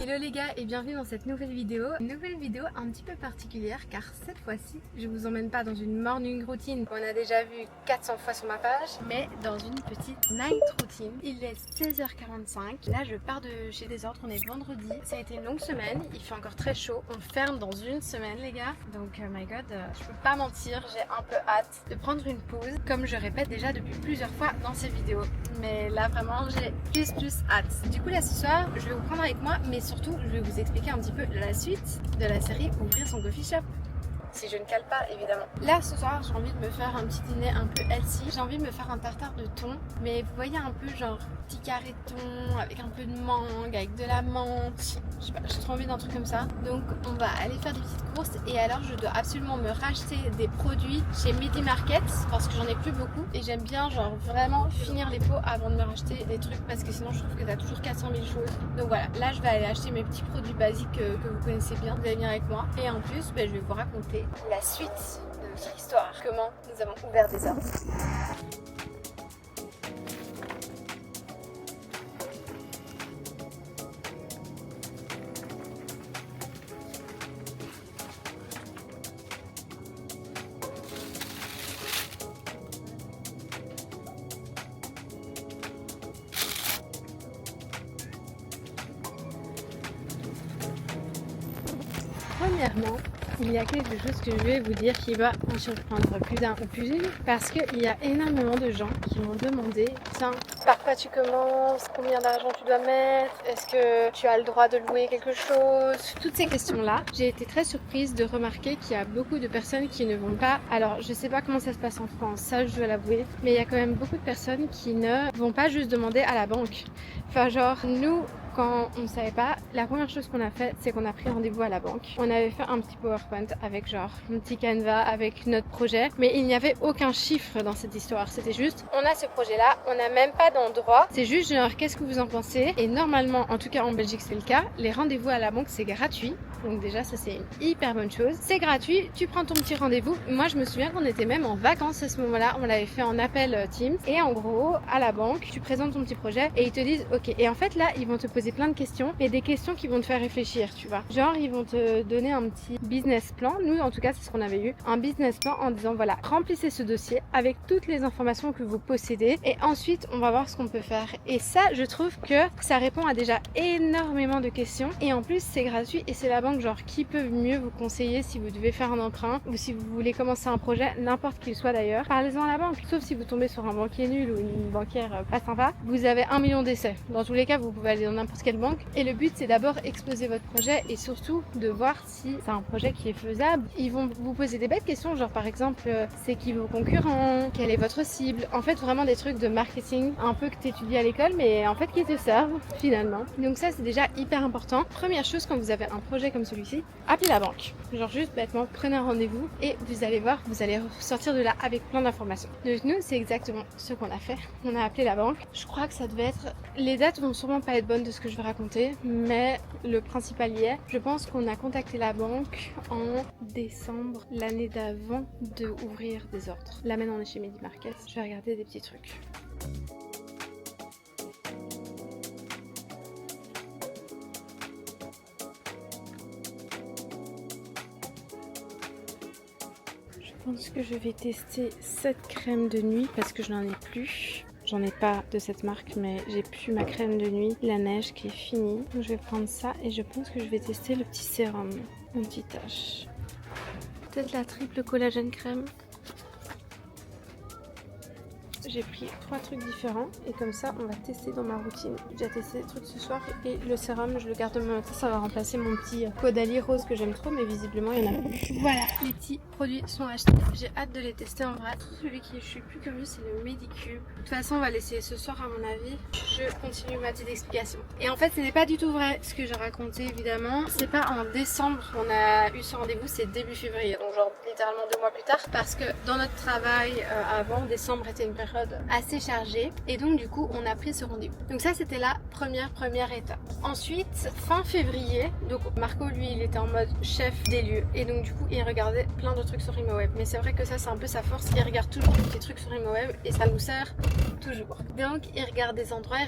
Hello les gars et bienvenue dans cette nouvelle vidéo. Une nouvelle vidéo un petit peu particulière car cette fois-ci je vous emmène pas dans une morning routine qu'on a déjà vu 400 fois sur ma page, mais dans une petite night routine. Il est 16h45, là je pars de chez Desordres, on est vendredi. Ça a été une longue semaine, il fait encore très chaud, on ferme dans une semaine les gars. Donc my god, je peux pas mentir, j'ai un peu hâte de prendre une pause, comme je répète déjà depuis plusieurs fois dans ces vidéos. Mais là vraiment j'ai plus hâte. Du coup là ce soir je vais vous prendre avec moi, mais surtout je vais vous expliquer un petit peu la suite de la série Ouvrir son coffee shop. Si je ne cale pas évidemment. Là ce soir j'ai envie de me faire un petit dîner un peu healthy. J'ai envie de me faire un tartare de thon, mais vous voyez un peu genre petit carré de thon avec un peu de mangue, avec de la menthe. Je sais pas, j'ai trop envie d'un truc comme ça. Donc on va aller faire des petites courses et alors je dois absolument me racheter des produits chez Midi Market parce que j'en ai plus beaucoup et j'aime bien genre vraiment finir les pots avant de me racheter des trucs parce que sinon je trouve que t'as toujours 400 000 choses. Donc voilà, là je vais aller acheter mes petits produits basiques que vous connaissez bien. Vous allez venir avec moi et en plus je vais vous raconter la suite de notre histoire. Comment nous avons ouvert Desordres. Premièrement, il y a quelque chose que je vais vous dire qui va en surprendre plus d'un ou plus une parce qu'il y a énormément de gens qui m'ont demandé tiens, par quoi tu commences, combien d'argent tu dois mettre, est-ce que tu as le droit de louer quelque chose, toutes ces questions-là. J'ai été très surprise de remarquer qu'il y a beaucoup de personnes qui ne vont pas, alors je sais pas comment ça se passe en France, ça je dois l'avouer, mais il y a quand même beaucoup de personnes qui ne vont pas juste demander à la banque. Enfin genre, nous, quand on ne savait pas, la première chose qu'on a fait, c'est qu'on a pris rendez-vous à la banque. On avait fait un petit PowerPoint avec genre un petit canevas avec notre projet, mais il n'y avait aucun chiffre dans cette histoire. C'était juste, on a ce projet-là, on n'a même pas d'endroit. C'est juste genre, qu'est-ce que vous en pensez? Et normalement, en tout cas en Belgique c'est le cas, les rendez-vous à la banque c'est gratuit. Donc déjà ça c'est une hyper bonne chose. C'est gratuit, tu prends ton petit rendez-vous. Moi je me souviens qu'on était même en vacances à ce moment-là, on l'avait fait en appel Teams. Et en gros, à la banque, tu présentes ton petit projet et ils te disent ok. Et en fait là, ils vont te poser plein de questions, mais des questions qui vont te faire réfléchir, tu vois. Genre ils vont te donner un petit business plan. Nous en tout cas c'est ce qu'on avait eu, un business plan en disant voilà, remplissez ce dossier avec toutes les informations que vous possédez et ensuite on va voir ce qu'on peut faire. Et ça je trouve que ça répond à déjà énormément de questions et en plus c'est gratuit et c'est la banque genre qui peut mieux vous conseiller si vous devez faire un emprunt ou si vous voulez commencer un projet, n'importe qu'il soit d'ailleurs. Parlez-en à la banque, sauf si vous tombez sur un banquier nul ou une banquière pas sympa, vous avez 1 million d'essais. Dans tous les cas vous pouvez aller dans n'importe quelle banque et le but c'est d'abord exposer votre projet et surtout de voir si c'est un projet qui est faisable. Ils vont vous poser des bêtes questions genre par exemple c'est qui vos concurrents, quelle est votre cible, en fait vraiment des trucs de marketing un peu que tu étudies à l'école mais en fait qui te servent finalement. Donc ça c'est déjà hyper important. Première chose quand vous avez un projet comme celui-ci, appelez la banque. Genre juste bêtement prenez un rendez-vous et vous allez voir, vous allez sortir de là avec plein d'informations. Donc nous c'est exactement ce qu'on a fait. On a appelé la banque. Je crois que ça devait être, les dates vont sûrement pas être bonnes de ce que je vais raconter, mais le principal y est. Je pense qu'on a contacté la banque en décembre l'année d'avant de ouvrir Desordres. Là maintenant on est chez Midi Market. Je vais regarder des petits trucs. Je pense que je vais tester cette crème de nuit parce que je n'en ai plus. J'en ai pas de cette marque mais j'ai plus ma crème de nuit, la neige qui est finie. Donc je vais prendre ça et je pense que je vais tester le petit sérum anti-tache. Peut-être la triple collagène crème. J'ai pris 3 trucs différents et comme ça on va tester dans ma routine. J'ai testé des trucs ce soir et le sérum je le garde demain matin, ça va remplacer mon petit Caudalie rose que j'aime trop mais visiblement il y en a plus. Voilà, les petits produits sont achetés. J'ai hâte de les tester en vrai. Celui qui je suis plus curieux c'est le Medicube. De toute façon on va l'essayer ce soir à mon avis. Je continue ma petite explication. Et en fait ce n'est pas du tout vrai ce que j'ai raconté évidemment. C'est pas en décembre qu'on a eu ce rendez-vous, c'est début février. Donc genre littéralement 2 mois plus tard parce que dans notre travail avant décembre était une période mode assez chargée et donc du coup on a pris ce rendez-vous. Donc ça c'était la première étape. Ensuite fin février, donc Marco lui il était en mode chef des lieux et donc du coup il regardait plein de trucs sur ImoWeb. Mais c'est vrai que ça c'est un peu sa force, il regarde toujours des petits trucs sur ImoWeb et ça nous sert toujours. Donc il regarde des endroits,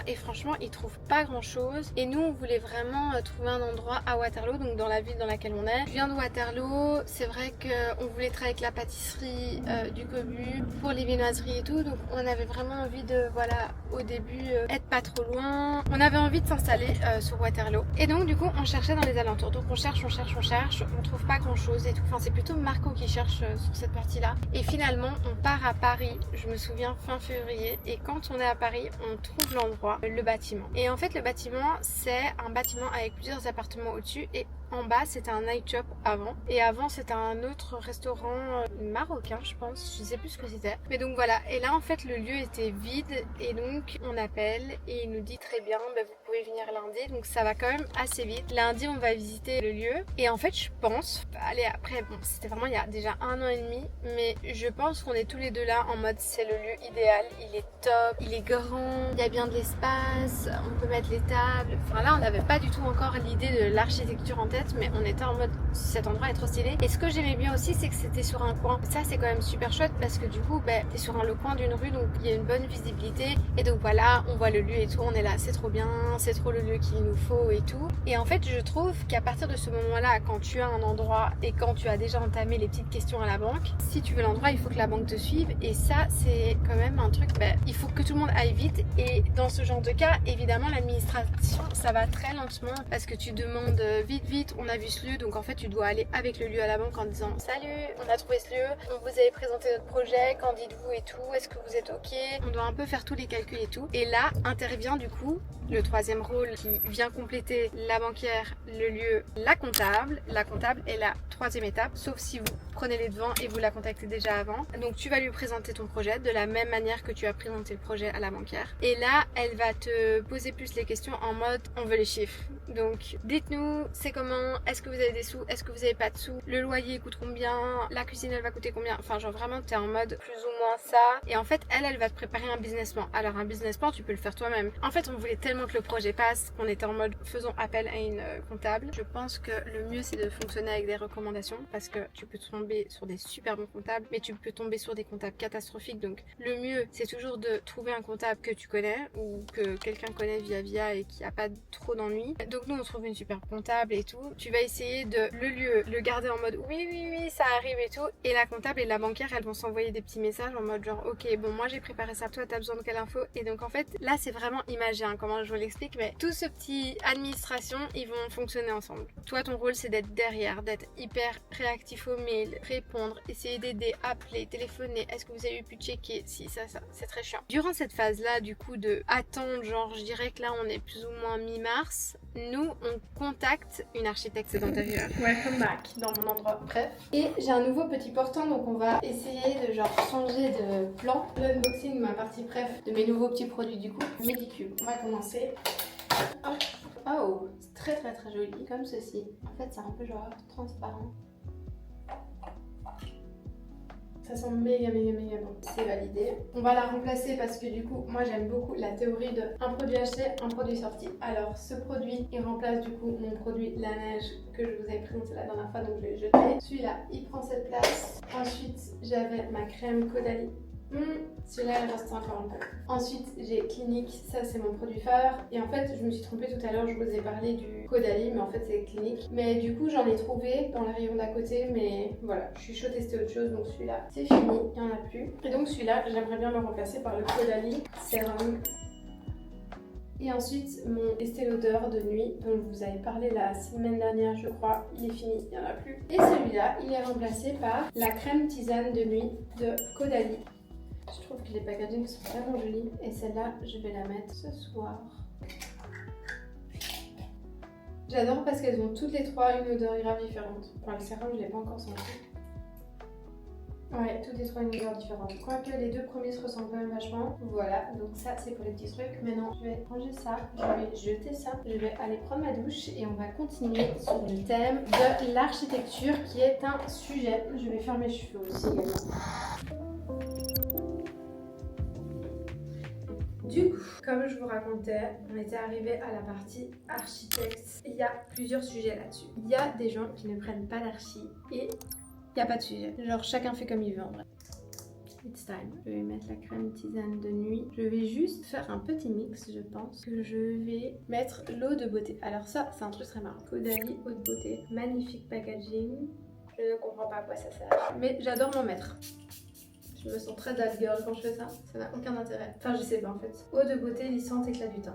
et franchement il trouve pas grand chose et nous on voulait vraiment trouver un endroit à Waterloo, donc dans la ville dans laquelle on est. Je viens de Waterloo, c'est vrai qu'on voulait travailler avec la pâtisserie du Cobu pour les viennoiseries et tout, donc on avait vraiment envie de, voilà, au début être pas trop loin, on avait envie de s'installer sur Waterloo et donc du coup on cherchait dans les alentours, donc on cherche, on trouve pas grand chose et tout, enfin c'est plutôt Marco qui cherche sur cette partie là et finalement on part à Paris, je me souviens fin février, et quand on est à Paris on trouve l'endroit, le bâtiment, et en fait le bâtiment c'est un bâtiment avec plusieurs appartements au-dessus et en bas c'était un night shop avant, et avant c'était un autre restaurant marocain je pense, je sais plus ce que c'était, mais donc voilà. Et là en fait le lieu était vide et donc on appelle et il nous dit très bien vous pouvez venir lundi, donc ça va quand même assez vite. Lundi on va visiter le lieu et en fait je pense, allez après bon c'était vraiment il y a déjà 1 an et demi, mais je pense qu'on est tous les deux là en mode c'est le lieu idéal, il est top, il est grand, il y a bien de l'espace, on peut mettre les tables, enfin là on n'avait pas du tout encore l'idée de l'architecture en tête, mais on était en mode cet endroit est trop stylé. Et ce que j'aimais bien aussi c'est que c'était sur un coin, ça c'est quand même super chouette parce que du coup t'es sur le coin d'une rue, donc il y a une bonne visibilité et donc voilà on voit le lieu et tout, on est là, c'est trop bien, c'est trop le lieu qu'il nous faut et tout. Et en fait je trouve qu'à partir de ce moment là, quand tu as un endroit et quand tu as déjà entamé les petites questions à la banque, si tu veux l'endroit il faut que la banque te suive, et ça c'est quand même un truc, il faut que tout le monde aille vite, et dans ce genre de cas évidemment l'administration ça va très lentement parce que tu demandes vite on a vu ce lieu, donc en fait tu dois aller avec le lieu à la banque en disant salut on a trouvé ce lieu, on vous avait présenté notre projet, qu'en dites-vous et tout, est-ce que vous êtes ok, on doit un peu faire tous les calculs et tout, et là intervient du coup le troisième rôle qui vient compléter la banquière, le lieu, la comptable est la troisième étape, sauf si vous prenez les devants et vous la contactez déjà avant. Donc tu vas lui présenter ton projet de la même manière que tu as présenté le projet à la banquière, et là elle va te poser plus les questions en mode on veut les chiffres, donc dites-nous c'est comment, est-ce que vous avez des sous, est-ce que vous avez pas de sous, le loyer coûte combien, la cuisine elle va coûter combien, enfin genre vraiment t'es en mode plus ou moins ça, et en fait elle va te préparer un business plan. Alors un business plan tu peux le faire toi-même, en fait on voulait tellement que le projet passe qu'on était en mode faisons appel à une comptable. Je pense que le mieux c'est de fonctionner avec des recommandations parce que tu peux tomber sur des super bons comptables mais tu peux tomber sur des comptables catastrophiques, donc le mieux c'est toujours de trouver un comptable que tu connais ou que quelqu'un connaît via et qui a pas trop d'ennuis. Donc nous on trouve une super comptable et tout, tu vas essayer de le lieu le garder en mode oui ça arrive et tout, et la comptable et la banquière elles vont s'envoyer des petits messages en mode genre ok bon moi j'ai préparé ça, toi t'as besoin de quelle info, et donc en fait là c'est vraiment imagé comment je vous l'explique, mais tout ce petit administration ils vont fonctionner ensemble. Toi ton rôle c'est d'être derrière, d'être hyper réactif aux mails, répondre, essayer d'aider, appeler, téléphoner, est-ce que vous avez pu checker, si ça c'est très chiant. Durant cette phase là du coup de attendre, genre je dirais que là on est plus ou moins mi-mars, nous on contacte une architecte d'intérieur. Welcome back dans mon endroit bref. Et j'ai un nouveau petit portant, donc on va essayer de genre changer de plan. L'unboxing de ma partie bref de mes nouveaux petits produits du coup. Medicube. On va commencer. Oh, c'est très joli comme ceci. En fait c'est un peu genre transparent. Ça sent méga bon, c'est validé. On va la remplacer parce que du coup, moi j'aime beaucoup la théorie de un produit acheté, un produit sorti. Alors ce produit, il remplace du coup mon produit la neige que je vous avais présenté la dernière fois, donc je vais le jeter. Celui-là, il prend cette place. Ensuite, j'avais ma crème Caudalie. Celui-là, il reste encore un peu. Ensuite, j'ai Clinique, ça c'est mon produit phare. Et en fait, je me suis trompée tout à l'heure, je vous ai parlé du Caudalie, mais en fait c'est Clinique. Mais du coup, j'en ai trouvé dans les rayons d'à côté, mais voilà, je suis chaud tester autre chose, donc celui-là, c'est fini, il n'y en a plus. Et donc celui-là, j'aimerais bien le remplacer par le Caudalie Sérum. Et ensuite, mon Estée Lauder de nuit, dont je vous avais parlé la semaine dernière, je crois, il est fini, il n'y en a plus. Et celui-là, il est remplacé par la crème tisane de nuit de Caudalie. Je trouve que les packagings sont vraiment jolis, et celle-là, je vais la mettre ce soir. J'adore parce qu'elles ont toutes les trois une odeur grave différente. Enfin, le sérum, je ne l'ai pas encore senti. Ouais, toutes les trois une odeur différente. Quoique les deux premiers se ressemblent quand même vachement. Voilà, donc ça c'est pour les petits trucs. Maintenant, je vais ranger ça, je vais jeter ça, je vais aller prendre ma douche et on va continuer sur le thème de l'architecture qui est un sujet. Je vais faire mes cheveux aussi également. Du coup, comme je vous racontais, on était arrivé à la partie architecte. Il y a plusieurs sujets là-dessus. Il y a des gens qui ne prennent pas d'archi et il n'y a pas de sujet. Genre chacun fait comme il veut en vrai. It's time. Je vais mettre la crème tisane de nuit. Je vais juste faire un petit mix, je pense. Que je vais mettre l'eau de beauté. Alors ça, c'est un truc très marrant. Caudalie, eau de beauté. Magnifique packaging. Je ne comprends pas à quoi ça sert. Mais j'adore m'en mettre. Je me sens très that girl quand je fais ça. Ça n'a aucun intérêt. Enfin, je sais pas en fait. Eau de beauté lissante éclat du teint.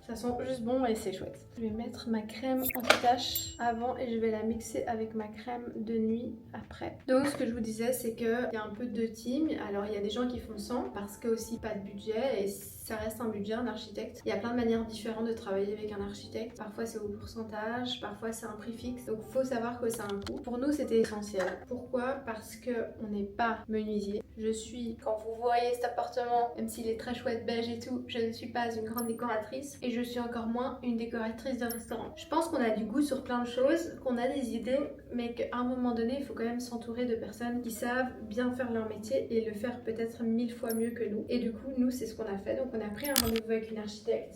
Ça sent juste bon et c'est chouette. Je vais mettre ma crème anti-tache avant et je vais la mixer avec ma crème de nuit après. Donc ce que je vous disais, c'est qu'il y a un peu de team. Alors il y a des gens qui font sans parce que aussi pas de budget et ça reste un budget, un architecte. Il y a plein de manières différentes de travailler avec un architecte. Parfois c'est au pourcentage, parfois c'est un prix fixe. Donc faut savoir que ça a un coût. Pour nous c'était essentiel. Pourquoi? Parce qu'on n'est pas menuisier. Quand vous voyez cet appartement, même s'il est très chouette beige et tout, je ne suis pas une grande décoratrice et je suis encore moins une décoratrice de restaurant. Je pense qu'on a du goût sur plein de choses, qu'on a des idées, mais qu'à un moment donné, il faut quand même s'entourer de personnes qui savent bien faire leur métier et le faire peut-être 1000 fois mieux que nous. Et du coup, nous, c'est ce qu'on a fait. Donc on a pris un rendez-vous avec une architecte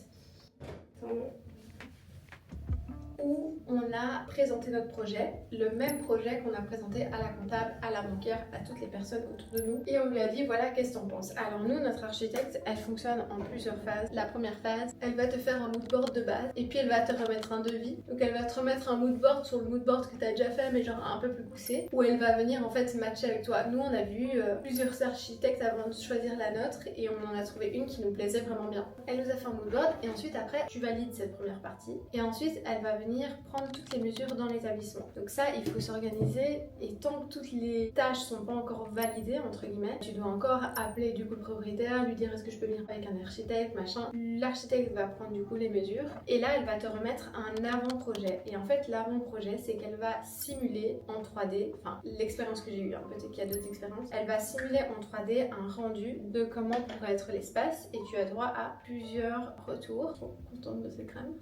où on a présenté notre projet, le même projet qu'on a présenté à la comptable, à la banquière, à toutes les personnes autour de nous. Et on lui a dit voilà, qu'est-ce que t'en penses? Alors nous, notre architecte, elle fonctionne en plusieurs phases. La première phase, elle va te faire un moodboard de base et puis elle va te remettre un devis. Donc elle va te remettre un moodboard sur le moodboard que t'as déjà fait mais genre un peu plus poussé, où elle va venir en fait matcher avec toi. Nous, on a vu plusieurs architectes avant de choisir la nôtre et on en a trouvé une qui nous plaisait vraiment bien. Elle nous a fait un moodboard et ensuite après, tu valides cette première partie et ensuite elle va venir prendre toutes les mesures dans l'établissement. Donc ça, il faut s'organiser et tant que toutes les tâches sont pas encore validées, entre guillemets, tu dois encore appeler du coup le propriétaire, lui dire est-ce que je peux venir avec un architecte, machin. L'architecte va prendre du coup les mesures et là, elle va te remettre un avant-projet. Et en fait, l'avant-projet, c'est qu'elle va simuler en 3D, enfin l'expérience que j'ai eue, hein, peut-être qu'il y a d'autres expériences, elle va simuler en 3D un rendu de comment pourrait être l'espace et tu as droit à plusieurs retours. Trop contente de ces crèmes.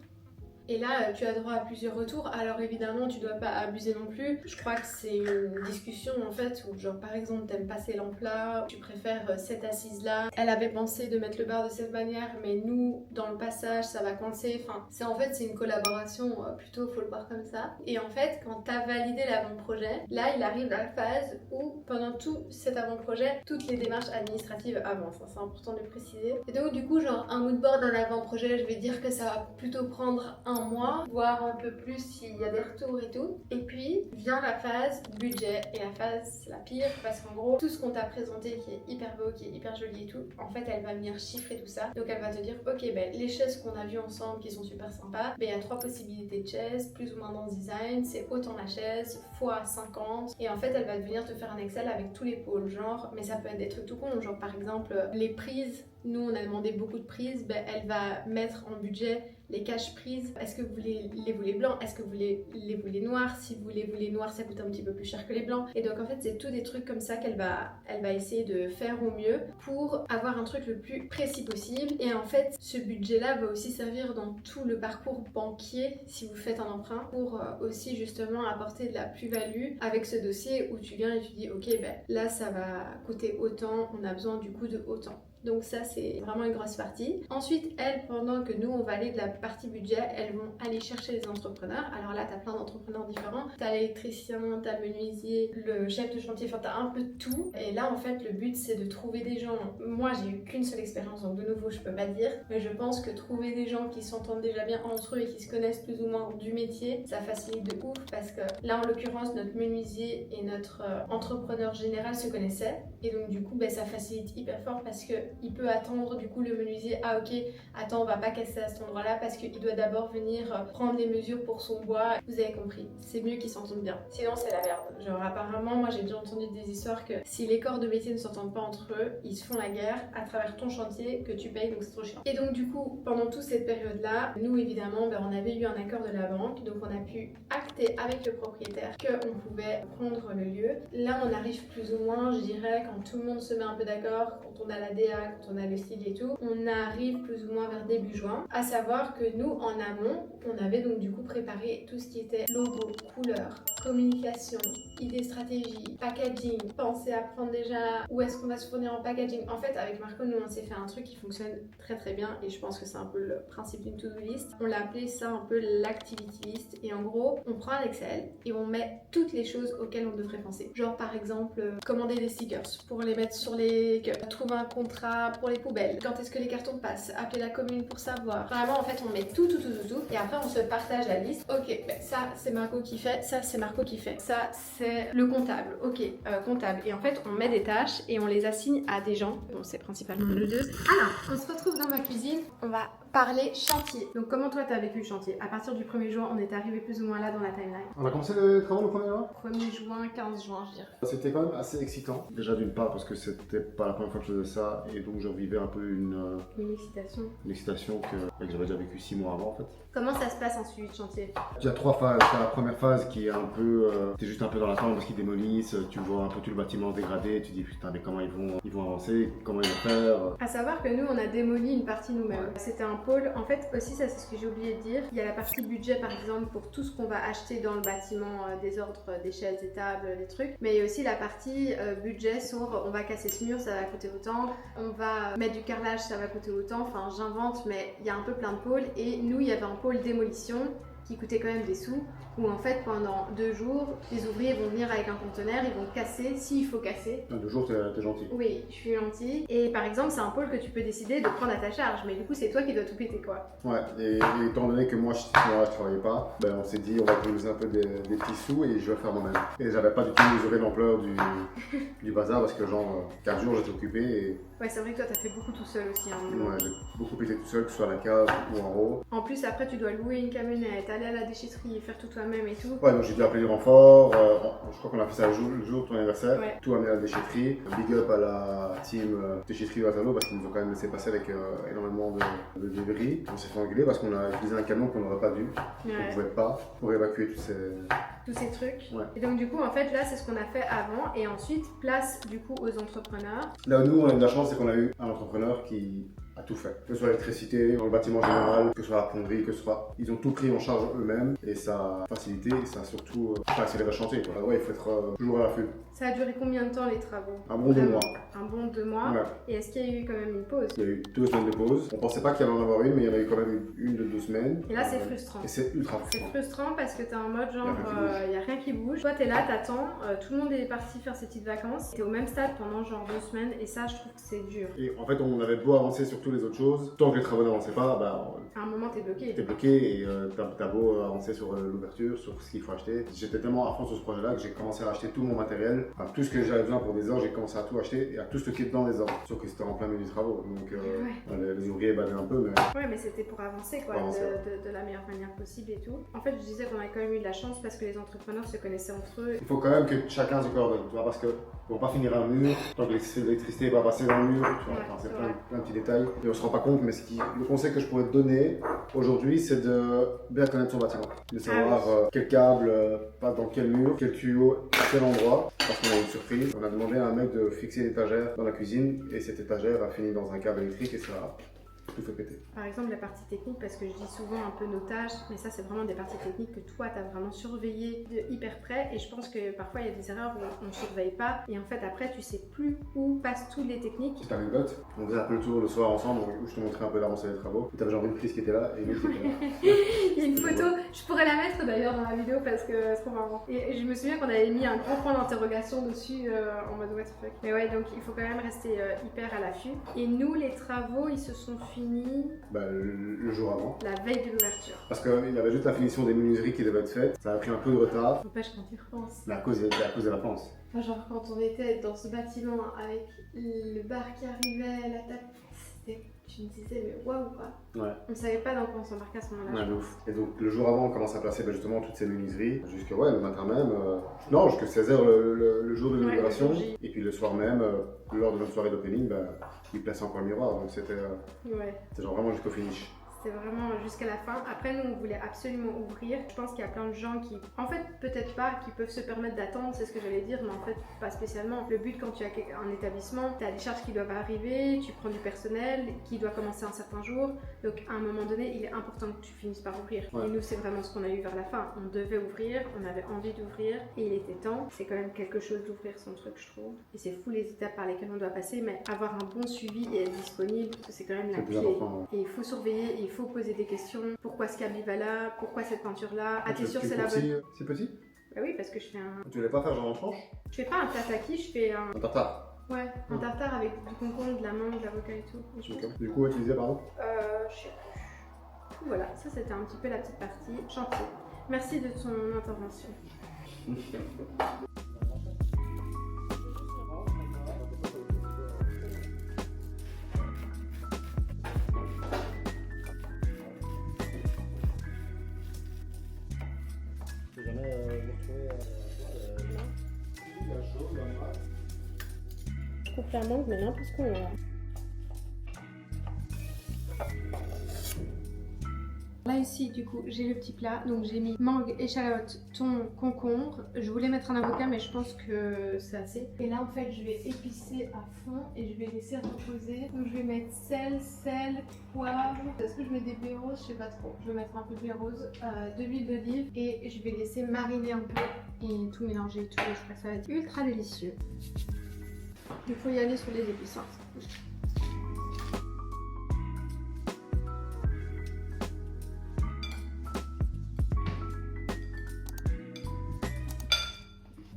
Et là, tu as droit à plusieurs retours. Alors évidemment, tu dois pas abuser non plus. Je crois que c'est une discussion en fait où genre par exemple t'aimes pas ces lampes-là, tu préfères cette assise-là. Elle avait pensé de mettre le bar de cette manière, mais nous, dans le passage, ça va coincer. Enfin, c'est une collaboration plutôt, faut le voir comme ça. Et en fait, quand t'as validé l'avant-projet, là, il arrive la phase où pendant tout cet avant-projet, toutes les démarches administratives avancent. C'est important de le préciser. Et donc du coup, genre un moodboard d'un avant-projet, je vais dire que ça va plutôt prendre un mois, voire un peu plus s'il y a des retours et tout. Et puis vient la phase budget et la phase c'est la pire parce qu'en gros tout ce qu'on t'a présenté qui est hyper beau, qui est hyper joli et tout, en fait elle va venir chiffrer tout ça. Donc elle va te dire ok ben les chaises qu'on a vues ensemble qui sont super sympas, ben il y a 3 possibilités de chaises, plus ou moins dans ce design, c'est autant la chaise fois 50 et en fait elle va venir te faire un Excel avec tous les pôles genre, mais ça peut être des trucs tout con, genre par exemple les prises. Nous on a demandé beaucoup de prises, ben, elle va mettre en budget les caches prises. Est-ce que vous les voulez blancs? Est-ce que vous les voulez noirs? Si vous les voulez noirs, ça coûte un petit peu plus cher que les blancs. Et donc en fait c'est tout des trucs comme ça qu'elle va essayer de faire au mieux pour avoir un truc le plus précis possible. Et en fait ce budget là va aussi servir dans tout le parcours banquier si vous faites un emprunt pour aussi justement apporter de la plus-value avec ce dossier où tu viens et tu dis ok ben là ça va coûter autant, on a besoin du coup de autant. Donc ça c'est vraiment une grosse partie. Ensuite elles, pendant que nous on valide la partie budget, elles vont aller chercher les entrepreneurs. Alors là t'as plein d'entrepreneurs différents, t'as l'électricien, t'as le menuisier, le chef de chantier, enfin t'as un peu de tout. Et là en fait le but c'est de trouver des gens. Moi j'ai eu qu'une seule expérience donc de nouveau je peux pas dire, mais je pense que trouver des gens qui s'entendent déjà bien entre eux et qui se connaissent plus ou moins du métier, ça facilite de ouf parce que là en l'occurrence notre menuisier et notre entrepreneur général se connaissaient et donc du coup ben, ça facilite hyper fort parce que il peut attendre du coup le menuisier, ah ok, attends on va pas casser à cet endroit là parce qu'il doit d'abord venir prendre les mesures pour son bois. Vous avez compris, c'est mieux qu'ils s'entendent bien, sinon c'est la merde. Genre apparemment moi j'ai déjà entendu des histoires que si les corps de métier ne s'entendent pas entre eux, ils se font la guerre à travers ton chantier que tu payes, donc c'est trop chiant. Et donc du coup pendant toute cette période là, nous évidemment ben, on avait eu un accord de la banque, donc on a pu acter avec le propriétaire qu'on pouvait prendre le lieu. Là on arrive plus ou moins, je dirais, quand tout le monde se met un peu d'accord, quand on a la DA, quand on a le style et tout, on arrive plus ou moins vers début juin. À savoir que nous, en amont, on avait donc du coup préparé tout ce qui était logo, couleur, communication, idées, stratégie, packaging, penser à prendre déjà où est-ce qu'on va se fournir en packaging. En fait, avec Marco, nous on s'est fait un truc qui fonctionne très très bien et je pense que c'est un peu le principe d'une to-do list. On l'a appelé ça un peu l'activity list et en gros, on prend un Excel et on met toutes les choses auxquelles on devrait penser. Genre par exemple, commander des stickers pour les mettre sur les cups, trouver un contrat pour les poubelles, quand est-ce que les cartons passent, appeler la commune pour savoir. Vraiment en fait, on met tout et après on se partage la liste. Ok, ben, ça c'est Marco qui fait, ça c'est Marco qui fait, ça c'est le comptable. Ok, comptable. Et en fait, on met des tâches et on les assigne à des gens. Bon, c'est principalement nous deux. Alors, on se retrouve dans ma cuisine. On va parler chantier. Donc, comment toi, t'as vécu le chantier? À partir du 1er juin, on est arrivé plus ou moins là dans la timeline. On a commencé les travaux le 1er juin? 1er juin, 15 juin, je dirais. C'était quand même assez excitant. Déjà d'une part parce que c'était pas la première fois que je faisais ça et donc je vivais un peu une excitation. Une excitation que j'avais déjà vécu 6 mois avant en fait. Comment ça se passe en suivi de chantier? Il y a 3 phases. T'as la première phase qui est un peu... t'es juste un peu dans l'attente parce qu'ils démolissent, tu vois un peu tout le bâtiment dégradé, tu te dis putain mais comment ils vont avancer, comment ils vont faire. À savoir que nous on a démoli une partie nous-mêmes. Ouais. C'était un pôle, en fait aussi ça c'est ce que j'ai oublié de dire, il y a la partie budget par exemple pour tout ce qu'on va acheter dans le bâtiment, des ordres, des chaises, des tables, des trucs, mais il y a aussi la partie budget sur on va casser ce mur, ça va coûter autant, on va mettre du carrelage, ça va coûter autant, enfin j'invente mais il y a un peu plein de pôles et nous il y avait un pôle démolition qui coûtait quand même des sous, où en fait pendant 2 jours, les ouvriers vont venir avec un conteneur, ils vont casser, s'il faut casser. 2 jours, t'es gentil. Oui, je suis gentille. Et par exemple, c'est un pôle que tu peux décider de prendre à ta charge, mais du coup, c'est toi qui dois tout péter, quoi. Ouais, et étant donné que moi je travaillais pas, ben, on s'est dit on va économiser un peu des petits sous et je vais faire moi-même. Et j'avais pas du tout mesuré l'ampleur du bazar parce que genre 4 jours j'étais occupé et... Ouais, c'est vrai que toi t'as fait beaucoup tout seul aussi. Hein, ouais, j'ai beaucoup pété tout seul, que ce soit à la cave ou en haut. En plus, après, tu dois louer une camionnette, aller à la déchetterie et faire tout toi-même et tout. Ouais, donc j'ai dû appeler du renfort. Je crois qu'on a fait ça le jour de ton anniversaire. Ouais. Tout amené à la déchetterie. Big up à la team déchetterie Waterloo parce qu'ils nous ont quand même laissé passer avec énormément de débris. On s'est fait engueuler parce qu'on a utilisé un camion qu'on n'aurait pas dû. Ouais. On pouvait pas pour évacuer tous ces trucs. Ouais. Et donc du coup en fait là c'est ce qu'on a fait avant et ensuite place du coup aux entrepreneurs. Là où nous on a eu de la chance c'est qu'on a eu un entrepreneur qui a tout fait. Que ce soit l'électricité, dans le bâtiment général, que ce soit la plomberie, que ce soit... Ils ont tout pris en charge eux-mêmes et ça a facilité et ça a surtout accéléré le chantier. Quoi. Ouais, il faut être toujours à l'affût. Ça a duré combien de temps les travaux? Un bon 2 mois. Un bon 2 mois. Ouais. Et est-ce qu'il y a eu quand même une pause? Il y a eu 2 semaines de pause. On pensait pas qu'il y allait en avoir une, mais il y en a eu quand même une de 2 semaines. Et là c'est frustrant. Et c'est ultra frustrant. C'est frustrant parce que t'es en mode genre il y a rien qui bouge. Toi t'es là, t'attends, tout le monde est parti faire ses petites vacances. T'es au même stade pendant genre 2 semaines et ça je trouve que c'est dur. Et en fait on avait beau avancer sur toutes les autres choses, tant que les travaux n'avançaient pas, bah, à un moment t'es bloqué. T'es bloqué et t'as beau avancer sur l'ouverture, sur ce qu'il faut acheter. J'étais tellement à fond sur ce projet-là que j'ai commencé à acheter tout mon matériel, enfin, tout ce que j'avais besoin pour des ordres, j'ai commencé à tout acheter et à tout stocker dans les ordres. Sauf que c'était en plein milieu du travaux, donc les ouvriers badaient un peu. Mais... ouais, mais c'était pour avancer quoi, de la meilleure manière possible et tout. En fait, je disais qu'on avait quand même eu de la chance parce que les entrepreneurs se connaissaient entre eux. Il faut quand même que chacun se coordonne, tu vois, parce que on va pas finir un mur tant que l'électricité va passer dans le mur, tu vois, c'est plein de petits détails et on se rend pas compte. Mais le conseil que je pourrais te donner aujourd'hui, c'est de bien connaître son bâtiment, de savoir quel câble passe dans quel mur, quel tuyau, à quel endroit, parce qu'on a une surprise. On a demandé à un mec de fixer une étagère dans la cuisine et cette étagère a fini dans un câble électrique et ça a tout fait péter. Par exemple, la partie technique, parce que je dis souvent un peu nos tâches, mais ça c'est vraiment des parties techniques que toi tu as vraiment surveillé de hyper près et je pense que parfois il y a des erreurs où on ne surveille pas et en fait après tu sais plus où passent toutes les techniques. Petite anecdote, on faisait un peu le tour le soir ensemble où je te montrais un peu l'avancée des travaux. Tu avais genre une prise qui était là et une autre qui était là. Il y a une photo, je pourrais la mettre d'ailleurs dans la vidéo parce que c'est trop marrant. Et je me souviens qu'on avait mis un grand point d'interrogation dessus en mode what the fuck. Mais ouais, donc il faut quand même rester hyper à l'affût. Et nous, les travaux, ils se sont finis le jour avant. La veille de l'ouverture. Parce qu'il y avait juste la finition des menuiseries qui devait être faite. Ça a pris un peu de retard. N'empêche quand tu repenses. Mais à cause des vacances. Enfin, genre quand on était dans ce bâtiment avec le bar qui arrivait, la table, tu me disais mais waouh quoi. Ouais. On savait pas dans quoi on s'embarquait à ce moment-là. Ouais, ouf. Et donc le jour avant on commence à placer justement toutes ces menuiseries. Jusqu'à le matin même. Non, jusqu'à 16h le jour de l'inauguration. Et puis le soir même, lors de notre soirée d'opening, ils plaçaient encore le miroir. Donc c'était genre vraiment jusqu'au finish. c'est vraiment jusqu'à la fin. Après nous on voulait absolument ouvrir. Je pense qu'il y a plein de gens qui, en fait peut-être pas, qui peuvent se permettre d'attendre, c'est ce que j'allais dire, mais en fait pas spécialement. Le but quand tu as un établissement, tu as des charges qui doivent arriver, tu prends du personnel qui doit commencer un certain jour. Donc à un moment donné il est important que tu finisses par ouvrir. Ouais. Et nous c'est vraiment ce qu'on a eu vers la fin. On devait ouvrir, on avait envie d'ouvrir et il était temps. C'est quand même quelque chose d'ouvrir son truc je trouve. Et c'est fou les étapes par lesquelles on doit passer, mais avoir un bon suivi et être disponible, c'est quand même la clé. Important, ouais. Et il faut surveiller, et il faut poser des questions. Pourquoi ce cabis va là? Pourquoi cette peinture là? Ah t'es sûr c'est la bonne? C'est petit? Bah oui parce que je fais un... Tu voulais pas faire genre en tranche? Je fais pas un tataki, je fais un... Un tartare. Ouais, un tartare avec du concombre, de la mangue, de l'avocat et tout. Et je pense... Du coup, tu disais pardon? Je sais plus. Voilà, ça c'était un petit peu la petite partie chantier. Merci de ton intervention. Je coupe la mangue mais n'importe quoi. Là ici du coup j'ai le petit plat, donc j'ai mis mangue, échalote, thon, concombre. Je voulais mettre un avocat mais je pense que c'est assez. Et là en fait je vais épicer à fond et je vais laisser reposer. Donc je vais mettre sel, poivre. Est-ce que je mets des blés roses? Je sais pas trop. Je vais mettre un peu de blé rose, de l'huile d'olive et je vais laisser mariner un peu et tout mélanger et tout. Je crois que ça va être ultra délicieux. Il faut y aller sur les épices. Hein.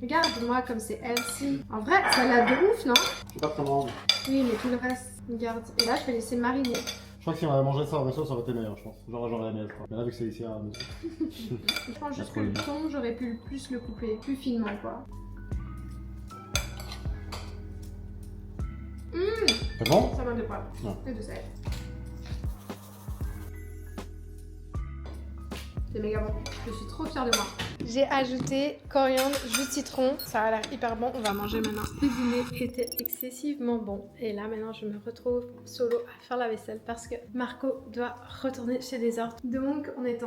Regarde-moi comme c'est healthy. En vrai, salade de ouf, non? Je sais pas comment. Oui, mais tout le reste, regarde. Et là, je vais laisser mariner. Je crois que si on avait mangé ça en resto, ça aurait été meilleur, je pense. Genre la miel, je crois. Mais là, vu que c'est ici à la maison. Je pense juste que le thon, j'aurais pu plus le couper, plus finement, quoi. C'est bon? Ça manque de poivre. Non. Et de sel. C'est méga bon. Je suis trop fière de moi. J'ai ajouté coriandre, jus de citron. Ça a l'air hyper bon. On va manger maintenant. Le dîner était excessivement bon. Et là, maintenant, je me retrouve solo à faire la vaisselle parce que Marco doit retourner chez Desort. Donc, on est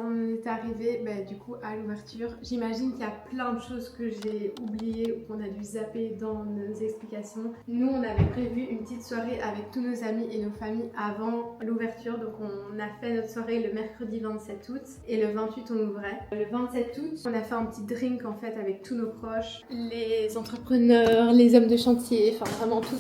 arrivé du coup à l'ouverture. J'imagine qu'il y a plein de choses que j'ai oubliées ou qu'on a dû zapper dans nos explications. Nous, on avait prévu une petite soirée avec tous nos amis et nos familles avant l'ouverture. Donc, on a fait notre soirée le mercredi 27 août et le 28 on ouvrait. Le 27 août, on a fait un petit drink en fait avec tous nos proches, les entrepreneurs, les hommes de chantier, enfin vraiment tout.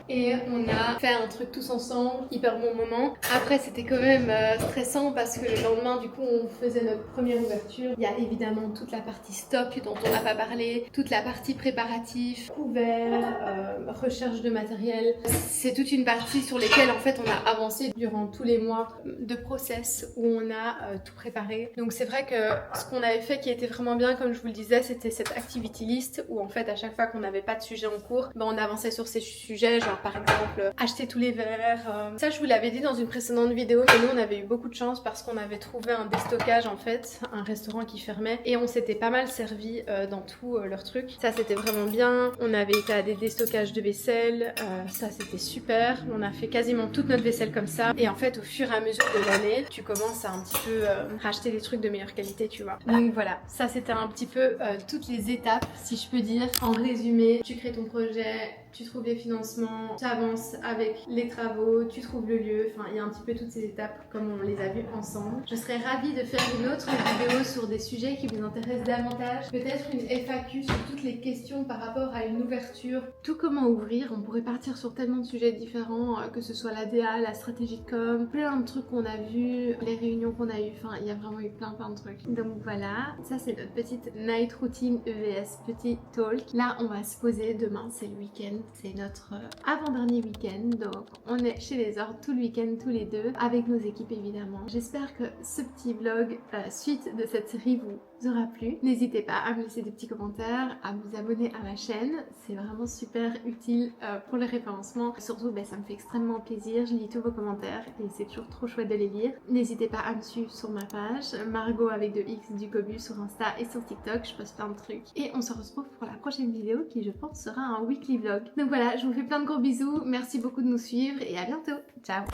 Et on a fait un truc tous ensemble, hyper bon moment. Après c'était quand même stressant parce que le lendemain du coup on faisait notre première ouverture. Il y a évidemment toute la partie stock dont on n'a pas parlé, toute la partie préparatif, couvert, recherche de matériel. C'est toute une partie sur lesquelles en fait on a avancé durant tous les mois de process où on a tout préparé. Donc c'est vrai que ce qu'on avait fait qui était vraiment bien, comme je vous le disais, c'était cette activity list où en fait à chaque fois qu'on n'avait pas de sujet en cours, on avançait sur ces sujets, genre par exemple acheter tous les verres. Ça je vous l'avais dit dans une précédente vidéo, mais nous on avait eu beaucoup de chance parce qu'on avait trouvé un déstockage en fait, un restaurant qui fermait et on s'était pas mal servi dans tous leurs trucs. Ça c'était vraiment bien. On avait été à des déstockages de vaisselle, ça c'était super. On a fait quasiment toute notre vaisselle comme ça et en fait au fur et à mesure de l'année, tu commences à un petit peu racheter des trucs de meilleure qualité, tu vois. Donc voilà, ça c'était un petit peu toutes les étapes, si je peux dire. En résumé, tu crées ton projet, tu trouves les financements, tu avances avec les travaux, tu trouves le lieu, enfin il y a un petit peu toutes ces étapes comme on les a vues ensemble. Je serais ravie de faire une autre vidéo sur des sujets qui vous intéressent davantage, peut-être une FAQ sur toutes les questions par rapport à une ouverture, tout comment ouvrir. On pourrait partir sur tellement de sujets différents, que ce soit la DA, la stratégie de com, plein de trucs qu'on a vus, les réunions qu'on a eues, enfin il y a vraiment eu plein de trucs. Donc voilà, ça c'est notre petite night routine EVS, petit talk. Là on va se poser, demain c'est le week-end. C'est notre avant-dernier week-end, donc on est chez les Ordes tout le week-end, tous les deux, avec nos équipes évidemment. J'espère que ce petit vlog, suite de cette série, vous aura plu. N'hésitez pas à me laisser des petits commentaires, à vous abonner à ma chaîne, c'est vraiment super utile pour le référencement. Surtout, ça me fait extrêmement plaisir, je lis tous vos commentaires et c'est toujours trop chouette de les lire. N'hésitez pas à me suivre sur ma page, Margot avec 2X du Cobu sur Insta et sur TikTok, je poste plein de trucs. Et on se retrouve pour la prochaine vidéo qui je pense sera un weekly vlog. Donc voilà, je vous fais plein de gros bisous, merci beaucoup de nous suivre et à bientôt, ciao.